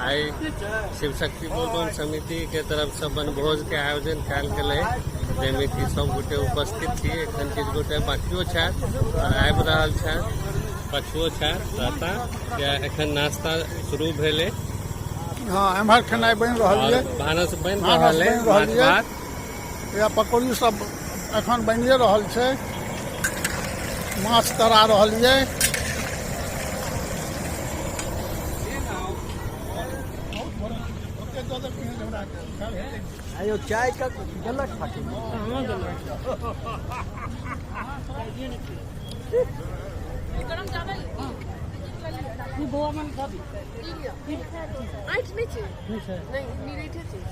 आई शिव शक्ति बोलबम समिति के तरफ से वनभोज के आयोजन कयल गेलै, जाहिमे कि सब गोटे उपस्थित छी। एखन किछु गोटे बाकियो छथि और आबि रहल छथि, पछुओ छथि रहता। एखन नाश्ता शुरू भेलै। हाँ, एम्हर खेनाइ बनि रहल है, भानस बनि रहल है, भात या पकौड़ी सब एखन बनिए रहल छै, माछ तरा रहल है। आयो चाय का गलत फाटे गरम चावल ये बोआ मन का भी आइट नहीं चाहिए नहीं मीठे चाहिए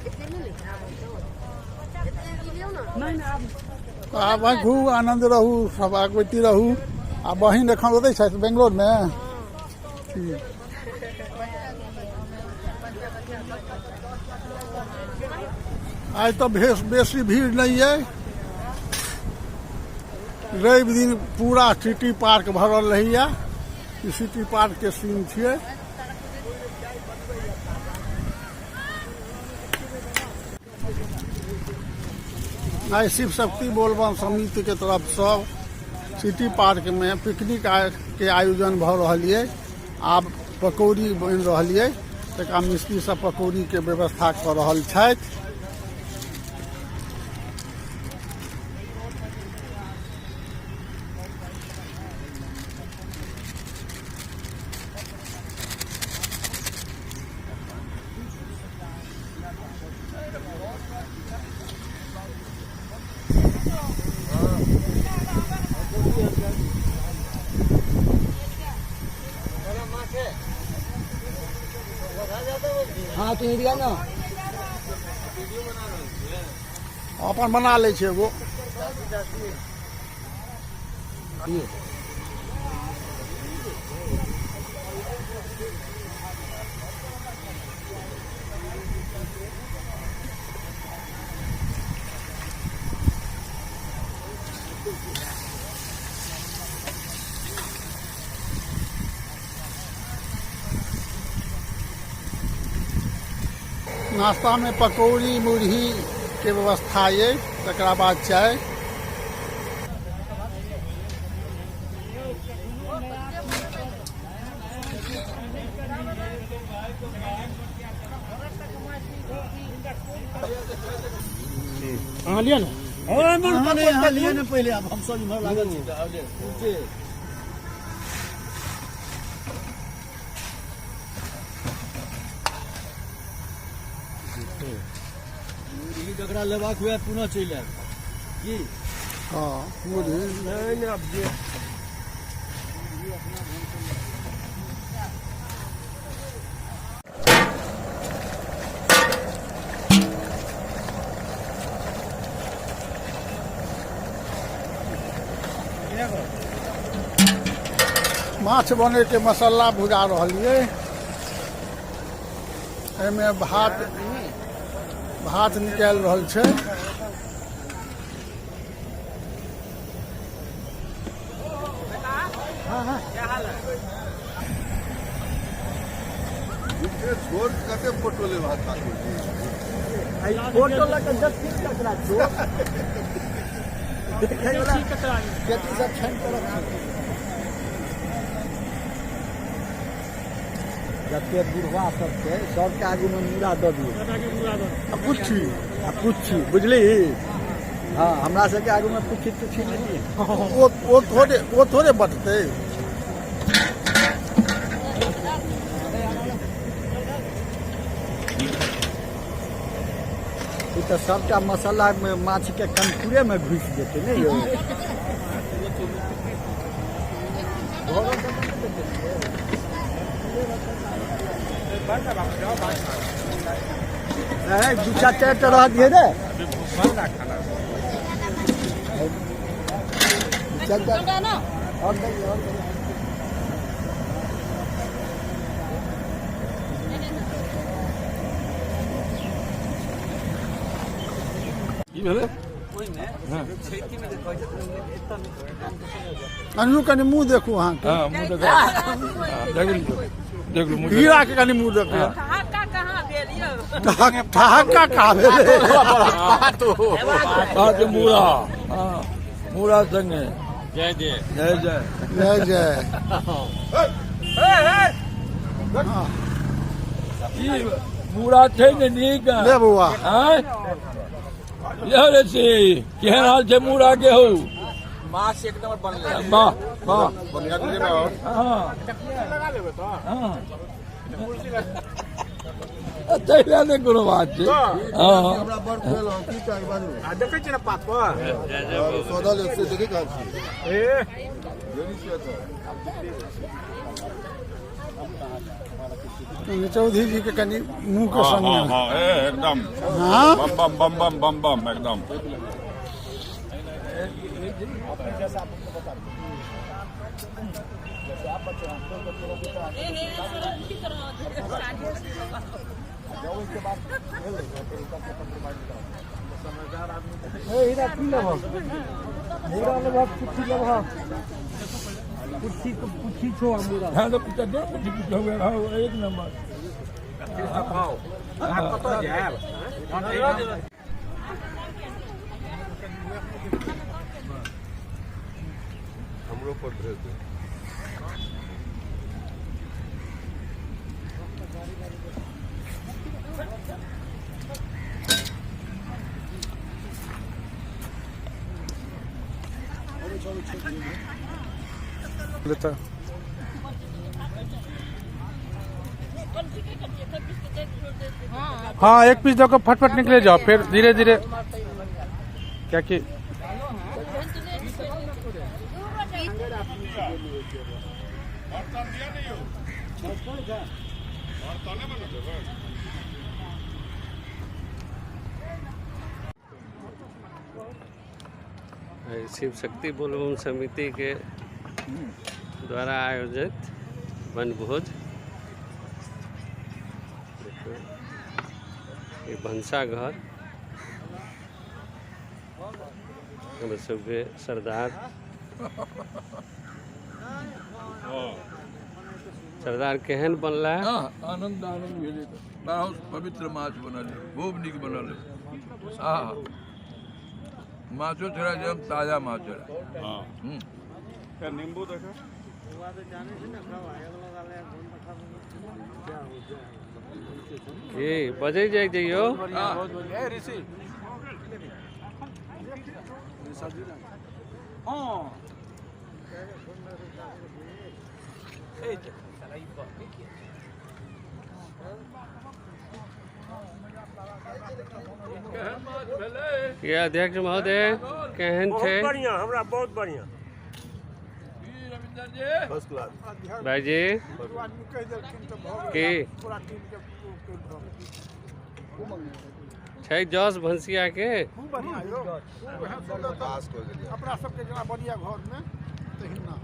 इतने नहीं लेना इतने लियो ना नहीं ना आब घू आनंद रहू, सब आगवती रहू। आ बहिन एखन ओतै छथि बेंगलोर में। आज तो बेसी भीड़ नहीं है। रवि दिन पूरा सिटी पार्क भरल रही। सिटी पार्क के सीन छे। आज शिव शक्ति बोलबम समिति के तरफ से सिटी पार्क में पिकनिक के आयोजन भ रहा है। आब पकौड़ी बन रहा है, तक मिस्त्री सब पकौड़ी के व्यवस्था कर रहा छथि। हाँ तो एरिया ना अपन बना ले छे एगो। नाश्ता में पकौड़ी मुरही के व्यवस्था है, तकरा बाद चाय। हाँ लिया ना लिया ना पहले अब हम सब इधर लागल छी। जकरा लेबाक हुए पुनः चलि आयब की। हाँ मुरही नहीं अब जे माछ बने के मसाला भुजा रहा है। एमे भात निकाल रहल छै। छोड़ कते फोटो ले भात खाते फोटो लग जब ठीक कचरा छो देखे वाला खेती सब छन कर जते बुढ़वा सब छै सबके आगू में मुड़ा द दियो। पुच्छी बुझली। हाँ हमरा सबके आगू में पुच्छी नहीं दिए। वो थोड़े बटते। तो सबका मसाला में माछ के कंकुरे में घुस जेते नहीं यो। दू चार रह दिए रे और अनु कनि मुँह देखू अहाँ। मुँह देखो देख लो हीरा के कनी मुंह देखे ठहाका कहाँ भेल यौ? ठहाका का भेले आज मूड़ा हाँ मूड़ा संगे जय जय जय जय जय जय ई मूड़ा छै ने नीक ले बउआ आय यौ रे सी केहन हाल छै मूड़ा के हो माछ एक नंबर बनले वाह वाह बढ़िया दूजे में और हाँ तैला नहि कोनो बात छै हाँ हमरा बड़ भेल हो की चाहि बाजू आ देखै छियै ना पात पर जय जय बोल। सौदा ले से देखे का छी ए देनी छियै तो चौधरी जी के कनी मुंह के संग हाँ हाँ एकदम हाँ बम बम बम बम बम बम एकदम हीरा की लेबह मूड़ा लेबह पुट्ठी लेबह पुट्ठी छो मूड़ा हाँ तो पूछा दो कुछ हो गया हाँ एक नंबर खाओ आप कतऽ जायब हमरो पर भेज दे हाँ एक पीस दो के फटफट निकले जाओ फिर धीरे धीरे क्या कि शिव शक्ति बोलबम समिति के द्वारा आयोजित वनभोज। ये भंसा घर हम सबके सरदार सरदार केहन बनला है? हाँ आनंद आनंद भेले बहुत पवित्र माछ बनल है खूब नीक बनल है हाँ माछो छड़ा एकदम ताजा माछ छड़ा हाँ नींबू देखो ये बजे जाए जइयो ये अध्यक्ष महोदय केहन छे? बढ़िया हमरा बहुत बढ़िया रविंदर जी फर्स्ट क्लास भाईजी की छै जस भंसिया के पास हो गेलिए अपना सबके जना बढ़िया घर में तहिना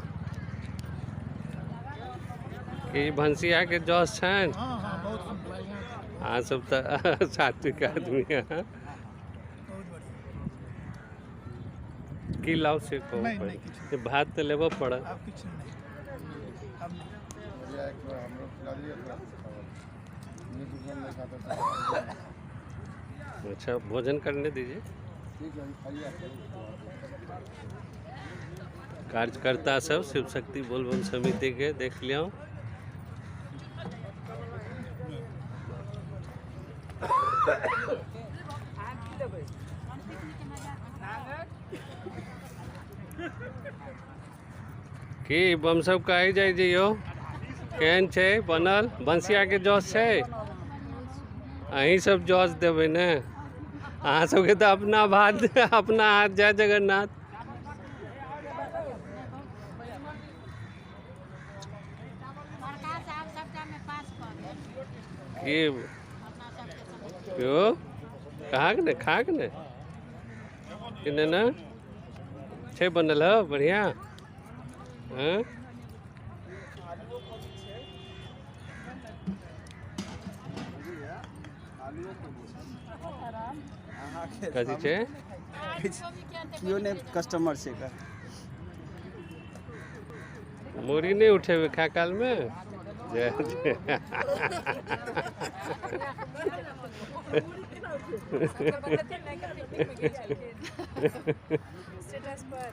कि भंसिया के जस छन। हाँ हाँ बहुत बढ़िया अहाँ सब तऽ सात्विक आदमी हैं। की लाउ से कहू नहीं, पड़े किछु ये भात तो लेबो पड़त। अब किछु नहीं अब बढ़िया एक बार हम लोग खिला दिए ये दूसरा नहीं खाता था अच्छा भोजन करने दीजिए। ठीक है खाइए कार्यकर्ता सब शिव शक्ति बोलबम समिति के देख लियो। की बम सब कही जाए जइयो केहन छै बनल बंसिया के जस छै अहीं सब जस देबै ने अहाँ सबके तऽ अपना भात अपना हाथ जय जगन्नाथ। की क्यों कहा के ने खा के ने कि ने ना छै बनल है बढ़िया हाँ कथी छै क्यों नहीं कस्टमर से का मूड़ी नहीं उठेबे खा काल में जय जय स्टेटस पर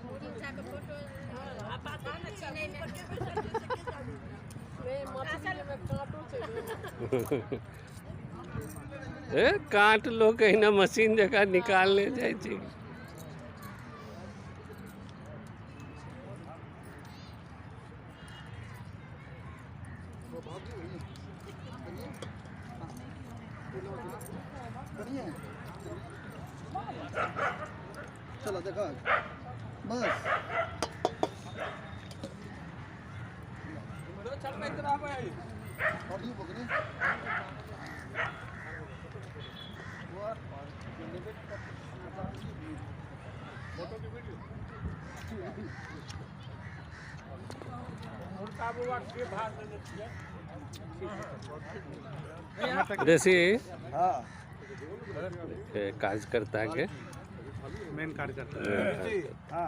पूरी उठा के फोटो काट लो कहीं ना मशीन जगह निकालने जाए छी चलो देखो बस देसी हाँ कार्यकर्ता के मेन कार्यकर्ता